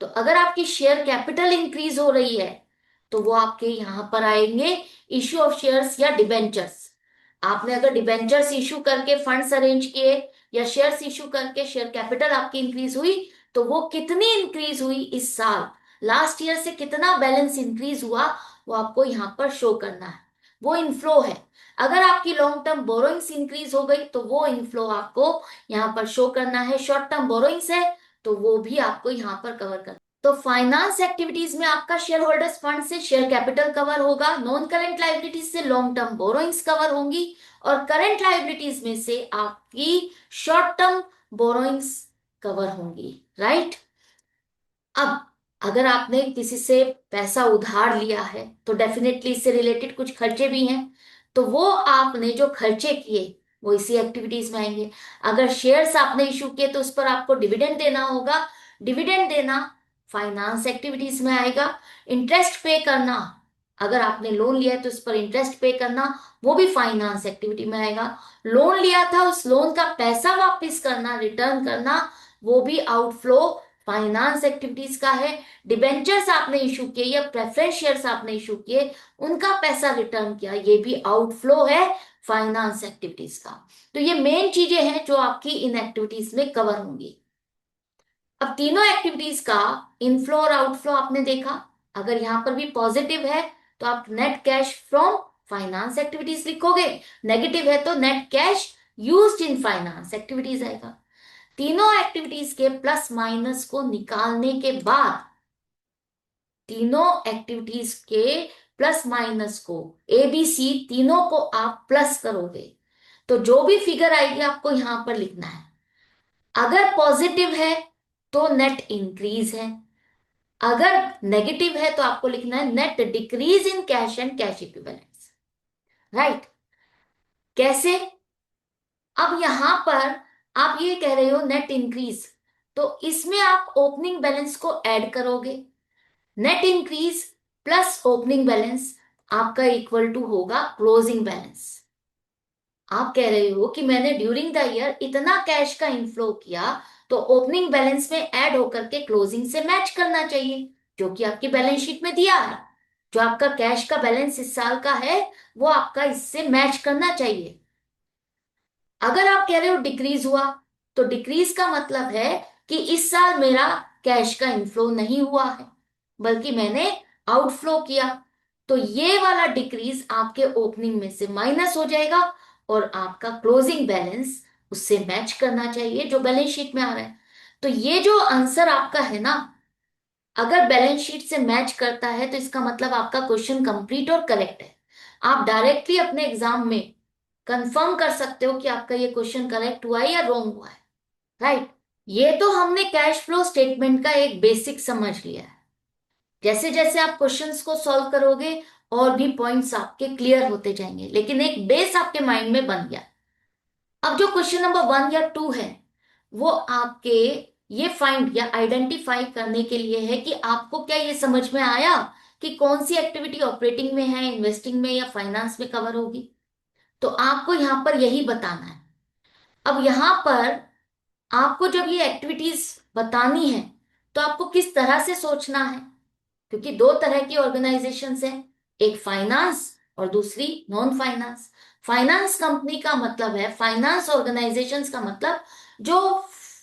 तो अगर आपकी शेयर कैपिटल इंक्रीज हो रही है तो वो आपके यहां पर आएंगे इश्यू ऑफ शेयर्स या डिबेंचर्स। आपने अगर डिबेंचर्स इश्यू करके फंड्स अरेंज किए या शेयर्स इश्यू करके शेयर कैपिटल आपकी इंक्रीज हुई, तो वो कितनी इंक्रीज हुई इस साल, लास्ट ईयर से कितना बैलेंस इंक्रीज हुआ, वो आपको यहां पर शो करना है। वो इनफ्लो है। अगर आपकी लॉन्ग टर्म बोरोइंग्स इंक्रीज हो गई तो वो इनफ्लो आपको यहां पर शो करना है। शॉर्ट टर्म बोरोइंग्स है तो वो भी आपको यहां पर कवर करना। तो फाइनेंस एक्टिविटीज में आपका शेयर होल्डर्स फंड से शेयर कैपिटल कवर होगा, नॉन करंट लाइबिलिटीज से लॉन्ग टर्म बोरोइंग्स कवर होंगी, और करंट लाइबिलिटीज में से आपकी शॉर्ट टर्म बोरोइंग्स कवर होंगी। राइट। अब अगर आपने किसी से पैसा उधार लिया है तो डेफिनेटली इससे रिलेटेड कुछ खर्चे भी हैं, तो वो आपने जो खर्चे किए वो इसी एक्टिविटीज में आएंगे। अगर शेयर्स आपने इशू किए तो उस पर आपको डिविडेंड देना होगा, डिविडेंड देना फाइनेंस एक्टिविटीज में आएगा। इंटरेस्ट पे करना, अगर आपने लोन लिया है तो उस पर इंटरेस्ट पे करना, वो भी फाइनेंस एक्टिविटी में आएगा। लोन लिया था, उस लोन का पैसा वापस करना, रिटर्न करना, वो भी आउटफ्लो फाइनेंस एक्टिविटीज का है। डिबेंचर्स आपने इशू किए या प्रेफरेंस शेयर्स आपने इशू किए, उनका पैसा रिटर्न किया, ये भी आउटफ्लो है फाइनेंस एक्टिविटीज का। तो ये मेन चीजें हैं जो आपकी इन एक्टिविटीज में कवर होंगी। अब तीनों एक्टिविटीज का इनफ्लो और आउटफ्लो आपने देखा। अगर यहां पर भी पॉजिटिव है तो आप net cash from finance activities लिखोगे, नेगेटिव है तो net cash used in finance activities आएगा। तीनों एक्टिविटीज के प्लस माइनस को निकालने के बाद, तीनों एक्टिविटीज के प्लस माइनस को, ए बी सी तीनों को आप प्लस करोगे तो जो भी फिगर आएगी आपको यहां पर लिखना है। अगर पॉजिटिव है तो नेट इंक्रीज है, अगर नेगेटिव है तो आपको लिखना है net decrease in cash and cash equivalents. Right. कैसे? अब यहां पर आप ये कह रहे हो नेट इंक्रीज, तो इसमें आप ओपनिंग बैलेंस को ऐड करोगे। Net increase plus opening balance आपका इक्वल टू होगा क्लोजिंग बैलेंस। आप कह रहे हो कि मैंने ड्यूरिंग द ईयर इतना कैश का इनफ्लो किया, तो ओपनिंग बैलेंस में ऐड होकर के क्लोजिंग से मैच करना चाहिए, जो कि आपकी बैलेंस शीट में दिया है। जो आपका कैश का बैलेंस इस साल का है वो आपका इससे मैच करना चाहिए। अगर आप कह रहे हो डिक्रीज हुआ, तो डिक्रीज का मतलब है कि इस साल मेरा कैश का इनफ्लो नहीं हुआ है बल्कि मैंने आउटफ्लो किया, तो ये वाला डिक्रीज आपके ओपनिंग में से माइनस हो जाएगा और आपका क्लोजिंग बैलेंस उससे मैच करना चाहिए जो बैलेंस शीट में आ रहा है। तो ये जो आंसर आपका है ना, अगर बैलेंस शीट से मैच करता है तो इसका मतलब आपका क्वेश्चन कंप्लीट और करेक्ट है। आप डायरेक्टली अपने एग्जाम में कंफर्म कर सकते हो कि आपका ये क्वेश्चन करेक्ट हुआ है या रॉन्ग हुआ है। राइट। ये तो हमने कैश फ्लो स्टेटमेंट का एक बेसिक समझ लिया है। जैसे जैसे आप क्वेश्चंस को सॉल्व करोगे और भी पॉइंट्स आपके क्लियर होते जाएंगे, लेकिन एक बेस आपके माइंड में बन गया। अब जो क्वेश्चन नंबर 1 या 2 है वो आपके ये फाइंड या आइडेंटिफाई करने के लिए है कि आपको क्या ये समझ में आया कि कौन सी एक्टिविटी ऑपरेटिंग में है, इन्वेस्टिंग में या फाइनेंस में कवर होगी। तो आपको यहां पर यही बताना है। अब यहां पर आपको जब ये एक्टिविटीज बतानी है तो आपको किस तरह से सोचना है, क्योंकि दो तरह की ऑर्गेनाइजेशंस हैं। एक फाइनेंस और दूसरी नॉन फाइनेंस। फाइनेंस कंपनी का मतलब है, फाइनेंस ऑर्गेनाइजेशंस का मतलब जो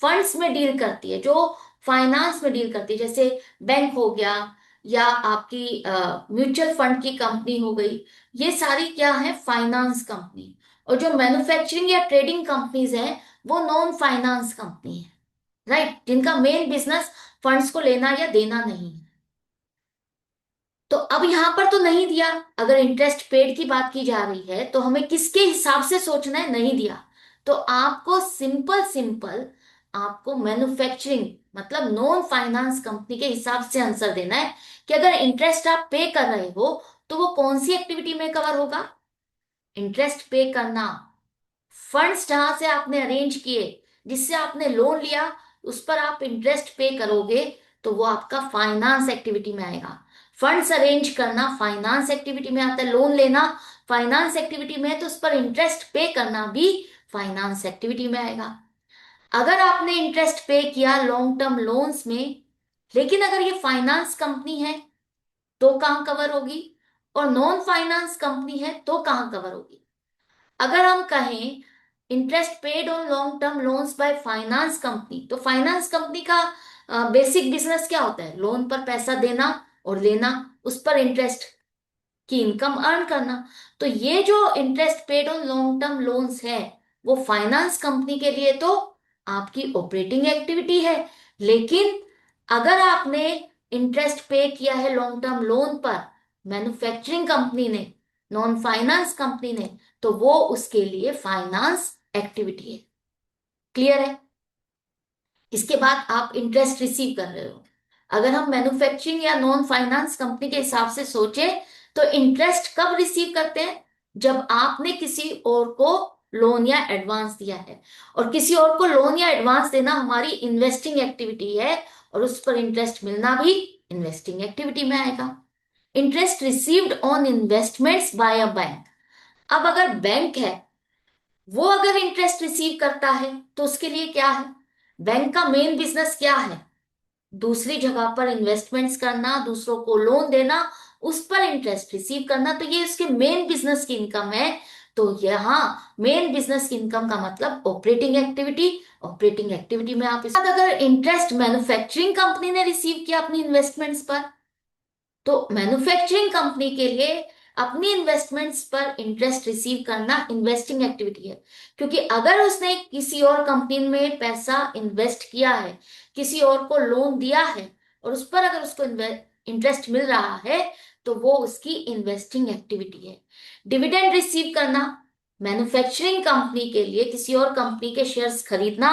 फंड्स में डील करती है, जो फाइनेंस में डील करती है, जैसे बैंक हो गया या आपकी म्यूचुअल फंड की कंपनी हो गई। ये सारी क्या है, फाइनेंस कंपनी। और जो मैन्युफैक्चरिंग या ट्रेडिंग कंपनीज है वो नॉन फाइनेंस कंपनी है, राइट, जिनका मेन बिजनेस फंड्स को लेना या देना नहीं है। तो अब यहां पर तो नहीं दिया। अगर इंटरेस्ट पेड की बात की जा रही है तो हमें किसके हिसाब से सोचना है, नहीं दिया। तो आपको सिंपल सिंपल आपको मैन्युफैक्चरिंग मतलब नॉन फाइनेंस कंपनी के हिसाब से आंसर देना है कि अगर इंटरेस्ट आप पे कर रहे हो तो वो कौन सी एक्टिविटी में कवर होगा। इंटरेस्ट पे करना, फंड्स जहां से आपने अरेंज किए, जिससे आपने लोन लिया, उस पर आप इंटरेस्ट पे करोगे तो वो आपका फाइनेंस एक्टिविटी में आएगा। फंड्स अरेंज करना फाइनेंस एक्टिविटी में आता है, लोन लेना फाइनेंस एक्टिविटी में है, तो उस पर इंटरेस्ट पे करना भी फाइनेंस एक्टिविटी में आएगा। अगर आपने इंटरेस्ट पे किया लॉन्ग टर्म लोन्स में, लेकिन अगर ये फाइनेंस कंपनी है तो कहां कवर होगी, और नॉन फाइनेंस कंपनी है तो कहां कवर होगी। अगर हम कहें interest paid on long term loans by finance company, तो फाइनेंस कंपनी का बेसिक बिजनेस क्या होता है, लोन पर पैसा देना और लेना, उस पर इंटरेस्ट की इनकम अर्न करना। तो ये जो interest paid on long term loans है वो फाइनेंस कंपनी के लिए तो आपकी ऑपरेटिंग एक्टिविटी है। लेकिन अगर आपने इंटरेस्ट पे किया है लॉन्ग टर्म लोन पर मैन्युफैक्चरिंग कंपनी ने, नॉन फाइनेंस कंपनी ने, तो वो उसके लिए फाइनेंस एक्टिविटी है। क्लियर है। इसके बाद आप इंटरेस्ट रिसीव कर रहे हो। अगर हम मैन्युफैक्चरिंग या नॉन फाइनेंस कंपनी के हिसाब से सोचे तो इंटरेस्ट कब रिसीव करते हैं, जब आपने किसी और को लोन या एडवांस दिया है। और किसी और को लोन या एडवांस देना हमारी इन्वेस्टिंग एक्टिविटी है, और उस पर इंटरेस्ट मिलना भी इन्वेस्टिंग एक्टिविटी में आएगा। Interest received on investments by a bank. अब अगर बैंक है वो अगर इंटरेस्ट रिसीव करता है तो उसके लिए क्या है, बैंक का मेन बिजनेस क्या है, दूसरी जगह पर इन्वेस्टमेंट्स करना, दूसरों को लोन देना, उस पर इंटरेस्ट रिसीव करना, तो ये इसके मेन बिजनेस की इनकम है। तो यहाँ मेन बिजनेस की इनकम का मतलब ऑपरेटिंग एक्टिविटी। ऑपरेटिंग एक्टिविटी में आप इस अगर इंटरेस्ट मैन्युफैक्चरिंग कंपनी ने रिसीव किया अपनी इन्वेस्टमेंट्स पर, तो मैन्युफैक्चरिंग कंपनी के लिए अपनी इन्वेस्टमेंट्स पर इंटरेस्ट रिसीव करना इन्वेस्टिंग एक्टिविटी है। क्योंकि अगर उसने किसी और कंपनी में पैसा इन्वेस्ट किया है, किसी और को लोन दिया है, और उस पर अगर उसको इंटरेस्ट मिल रहा है तो वो उसकी इन्वेस्टिंग एक्टिविटी है। डिविडेंड रिसीव करना, मैन्युफैक्चरिंग कंपनी के लिए किसी और कंपनी के शेयर्स खरीदना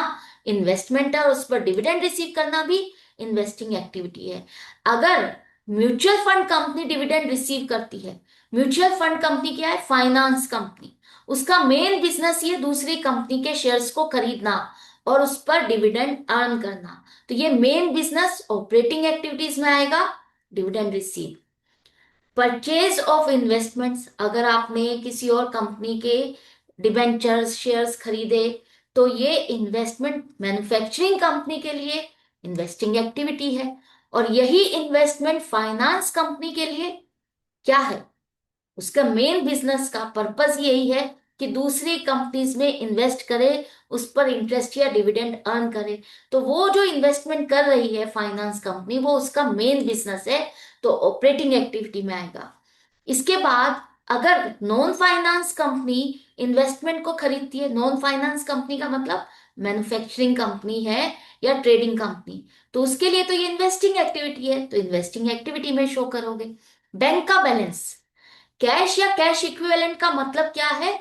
इन्वेस्टमेंट है, और उस पर डिविडेंड रिसीव करना भी इन्वेस्टिंग एक्टिविटी है। अगर mutual fund company dividend receive करती है, म्यूचुअल फंड कंपनी क्या है, फाइनेंस कंपनी, उसका मेन बिजनेस ये दूसरी कंपनी के शेयर्स को खरीदना और उस पर डिविडेंड अर्न करना, तो ये मेन बिजनेस ऑपरेटिंग एक्टिविटीज में आएगा, dividend receive. Purchase of investments, अगर आपने किसी और कंपनी के डिबेंचर्स शेयर्स खरीदे तो ये इन्वेस्टमेंट मैन्युफैक्चरिंग कंपनी के लिए इन्वेस्टिंग एक्टिविटी है। और यही इन्वेस्टमेंट फाइनेंस कंपनी के लिए क्या है, उसका मेन बिजनेस का पर्पस यही है कि दूसरी कंपनीज में इन्वेस्ट करे, उस पर इंटरेस्ट या डिविडेंड अर्न करे। तो वो जो इन्वेस्टमेंट कर रही है फाइनेंस कंपनी वो उसका मेन बिजनेस है, तो ऑपरेटिंग एक्टिविटी में आएगा। इसके बाद अगर नॉन फाइनेंस कंपनी इन्वेस्टमेंट को खरीदती है, नॉन फाइनेंस कंपनी का मतलब मैन्युफैक्चरिंग कंपनी है या ट्रेडिंग कंपनी, तो उसके लिए तो ये इन्वेस्टिंग एक्टिविटी है, तो इन्वेस्टिंग एक्टिविटी में शो करोगे। बैंक का बैलेंस, कैश या कैश इक्विवेलेंट का मतलब क्या है,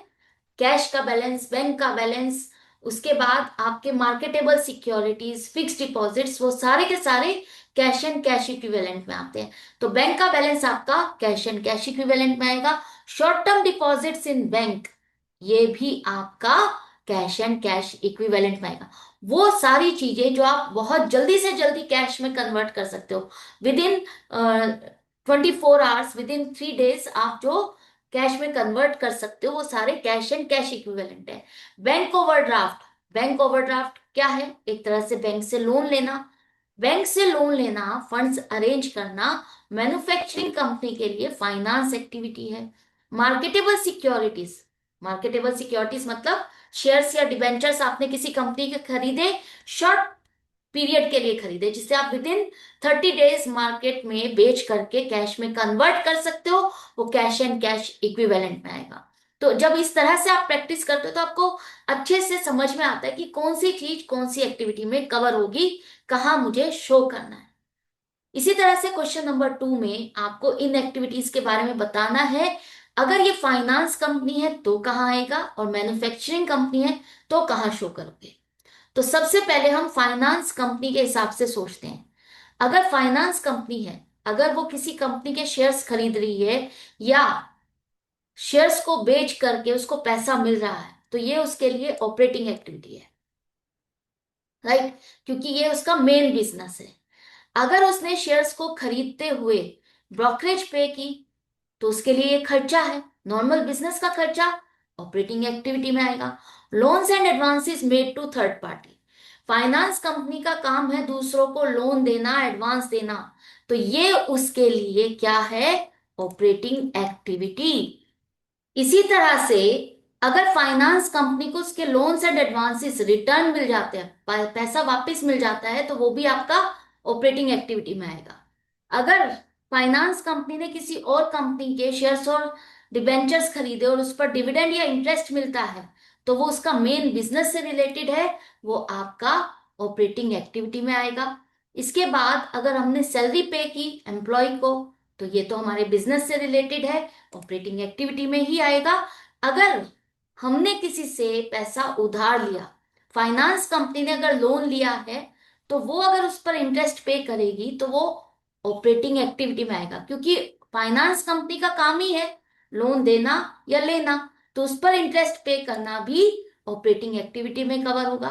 कैश का बैलेंस, बैंक का बैलेंस, उसके बाद आपके मार्केटेबल सिक्योरिटीज, फिक्स डिपॉजिट्स, वो सारे के सारे कैश एंड कैश इक्विवेलेंट में आते हैं। तो बैंक का बैलेंस आपका कैश एंड कैश इक्विवेलेंट में आएगा। Short term deposits in bank, ये भी आपका कैश एंड कैश इक्विवेलेंट में आएगा। वो सारी चीजें जो आप बहुत जल्दी से जल्दी कैश में कन्वर्ट कर सकते हो, with in 24 hours, with in 3 days आप जो कैश में कन्वर्ट कर सकते हो, वो सारे कैश एंड कैश इक्विवेलेंट है। बैंक ओवरड्राफ्ट, बैंक ओवरड्राफ्ट क्या है, एक तरह से बैंक से लोन लेना, बैंक से लोन लेना, फंड्स अरेंज करना, मैन्युफैक्चरिंग कंपनी के लिए फाइनेंस एक्टिविटी है। मार्केटेबल सिक्योरिटीज, मार्केटेबल सिक्योरिटीज मतलब शेयर्स या डिबेंचर्स आपने किसी कंपनी के खरीदे, शॉर्ट पीरियड के लिए खरीदे, जिसे आप विद इन 30 डेज मार्केट में बेच करके कैश में कन्वर्ट कर सकते हो, वो कैश एंड कैश इक्विवेलेंट में आएगा। तो जब इस तरह से आप प्रैक्टिस करते हो तो आपको अच्छे से समझ में आता है कि कौन सी चीज कौन सी एक्टिविटी में कवर होगी, कहाँ मुझे शो करना है। इसी तरह से क्वेश्चन नंबर 2 में आपको इन एक्टिविटीज के बारे में बताना है। अगर ये फाइनेंस कंपनी है तो कहाँ आएगा, और मैन्युफैक्चरिंग कंपनी है तो कहाँ शो करोगे। तो सबसे पहले हम फाइनेंस कंपनी के हिसाब से सोचते हैं। अगर फाइनेंस कंपनी है, अगर वो किसी कंपनी के शेयर्स खरीद रही है या शेयर्स को बेच करके उसको पैसा मिल रहा है, तो ये उसके लिए ऑपरेटिंग एक्टिविटी है, राइट, क्योंकि ये उसका मेन बिजनेस है। अगर उसने शेयर्स को खरीदते हुए ब्रोकरेज पे की, तो उसके लिए ये खर्चा है, नॉर्मल बिजनेस का खर्चा, ऑपरेटिंग एक्टिविटी में आएगा। Loans and advances made to third party, finance company का काम है दूसरों को लोन देना, एडवांस देना, तो ये उसके लिए क्या है, ऑपरेटिंग एक्टिविटी। इसी तरह से अगर फाइनेंस कंपनी को उसके लोन्स एंड एडवांसेस रिटर्न मिल जाते हैं, पैसा वापस मिल जाता है, तो वो भी आपका ऑपरेटिंग एक्टिविटी में आएगा। अगर फाइनेंस कंपनी ने किसी और कंपनी के शेयर्स और डिबेंचर्स खरीदे और उस पर डिविडेंड या इंटरेस्ट मिलता है, तो वो उसका मेन बिजनेस से रिलेटेड है, वो आपका ऑपरेटिंग एक्टिविटी में आएगा। इसके बाद अगर हमने सैलरी पे की एम्प्लॉय को, तो ये तो हमारे बिजनेस से रिलेटेड है, ऑपरेटिंग एक्टिविटी में ही आएगा। अगर हमने किसी से पैसा उधार लिया, फाइनेंस कंपनी ने अगर लोन लिया है, तो वो अगर उस पर इंटरेस्ट पे करेगी तो वो ऑपरेटिंग एक्टिविटी में आएगा, क्योंकि फाइनेंस कंपनी का काम ही है लोन देना या लेना, तो उस पर इंटरेस्ट पे करना भी ऑपरेटिंग एक्टिविटी में कवर होगा।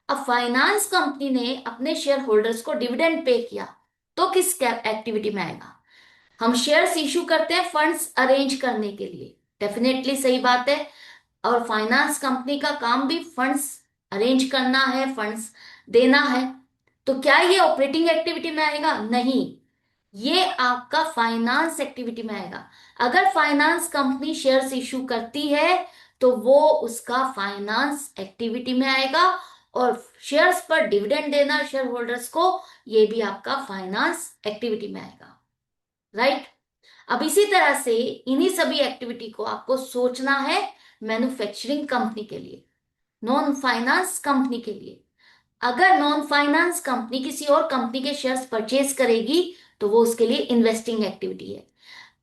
अब फाइनेंस कंपनी ने अपने शेयर होल्डर्स को डिविडेंड पे किया, तो किस एक्टिविटी में आएगा। हम शेयर्स इशू करते हैं फंड्स अरेंज करने के लिए, डेफिनेटली सही बात है, और फाइनेंस कंपनी का काम भी फंड्स अरेंज करना है, फंड्स देना है। तो क्या ये ऑपरेटिंग एक्टिविटी में आएगा? नहीं, ये आपका फाइनेंस एक्टिविटी में आएगा। अगर फाइनेंस कंपनी शेयर्स इशू करती है, तो वो उसका फाइनेंस एक्टिविटी में आएगा, और शेयर्स पर डिविडेंड देना शेयर होल्डर्स को, ये भी आपका फाइनेंस एक्टिविटी में आएगा, राइट। अब इसी तरह से इन्हीं सभी एक्टिविटी को आपको सोचना है मैन्युफैक्चरिंग कंपनी के लिए, नॉन फाइनेंस कंपनी के लिए। अगर नॉन फाइनेंस कंपनी किसी और कंपनी के शेयर्स परचेज करेगी, तो वो उसके लिए इन्वेस्टिंग एक्टिविटी है।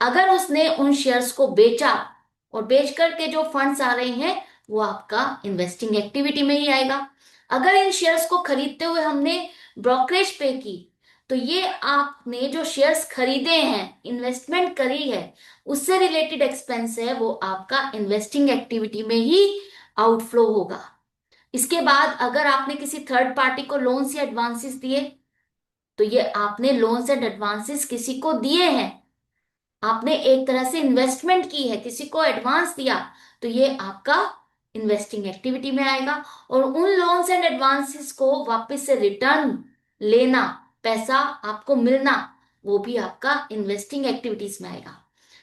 अगर उसने उन शेयर्स को बेचा और बेच करके जो फंड्स आ रहे हैं, वो आपका इन्वेस्टिंग एक्टिविटी में ही आएगा। अगर इन शेयर्स को खरीदते हुए हमने ब्रोकरेज पे की, तो ये आपने जो शेयर्स खरीदे हैं, इन्वेस्टमेंट करी है, उससे रिलेटेड एक्सपेंस है, वो आपका इन्वेस्टिंग एक्टिविटी में ही आउटफ्लो होगा। इसके बाद अगर आपने किसी थर्ड पार्टी को लोन्स या एडवांसेस दिए, तो ये आपने लोन्स एंड एडवांसेस किसी को दिए हैं, आपने एक तरह से इन्वेस्टमेंट की है, किसी को एडवांस दिया, तो ये आपका इन्वेस्टिंग एक्टिविटी में आएगा। और उन लोन्स एंड एडवांसेस को वापस से रिटर्न लेना, पैसा आपको मिलना, वो भी आपका इन्वेस्टिंग एक्टिविटीज में आएगा।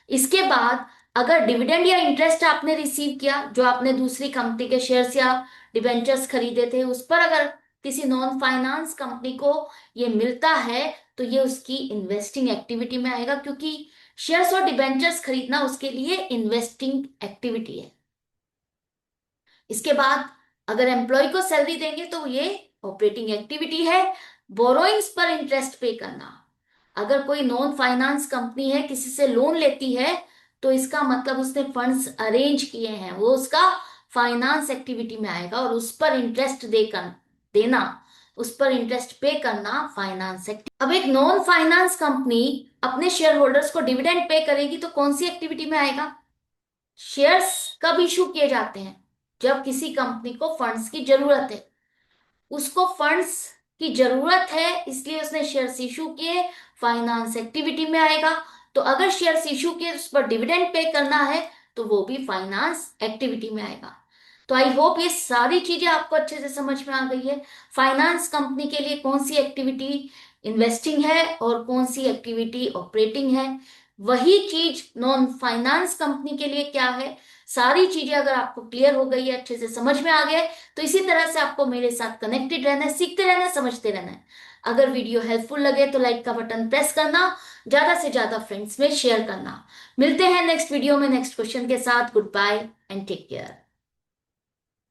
इसके बाद अगर डिविडेंड या इंटरेस्ट आपने रिसीव किया, जो आपने दूसरी कंपनी के शेयर्स या डिबेंचर्स खरीदे थे, उस पर अगर किसी नॉन फाइनेंस कंपनी को ये मिलता है, तो ये उसकी इन्वेस्टिंग एक्टिविटी में आएगा, क्योंकि शेयर्स और डिबेंचर्स खरीदना उसके लिए इन्वेस्टिंग एक्टिविटी है। इसके बाद अगर एम्प्लॉय को सैलरी देंगे, तो ये ऑपरेटिंग एक्टिविटी है। बोरोइंग्स पर इंटरेस्ट पे करना, अगर कोई नॉन फाइनेंस कंपनी है किसी से लोन लेती है, तो इसका मतलब उसने फंड्स अरेंज किए हैं, वो उसका फाइनेंस एक्टिविटी में आएगा, और उस पर इंटरेस्ट देकर देना, उस पर इंटरेस्ट पे करना फाइनेंस एक्टिविटी। अब एक नॉन फाइनेंस कंपनी अपने शेयर होल्डर्स को डिविडेंड पे करेगी, तो कौन सी एक्टिविटी में आएगा? शेयर्स कब इशू किए जाते हैं? जब किसी कंपनी को फंड्स की जरूरत है, उसको फंड्स की जरूरत है इसलिए उसने शेयर्स इशू किए, फाइनेंस एक्टिविटी में आएगा। तो अगर शेयर्स इशू किए उस पर डिविडेंड पे करना है, तो वो भी फाइनेंस एक्टिविटी में आएगा। तो आई होप ये सारी चीजें आपको अच्छे से समझ में आ गई है। फाइनेंस कंपनी के लिए कौन सी एक्टिविटी इन्वेस्टिंग है और कौन सी एक्टिविटी ऑपरेटिंग है, वही चीज नॉन फाइनेंस कंपनी के लिए क्या है। सारी चीजें अगर आपको क्लियर हो गई है, अच्छे से समझ में आ गया है, तो इसी तरह से आपको मेरे साथ कनेक्टेड रहना है, सीखते रहना है, समझते रहना है। अगर वीडियो हेल्पफुल लगे तो लाइक का बटन प्रेस करना, ज्यादा से ज्यादा फ्रेंड्स में शेयर करना। मिलते हैं नेक्स्ट वीडियो में नेक्स्ट क्वेश्चन के साथ। Goodbye and take care.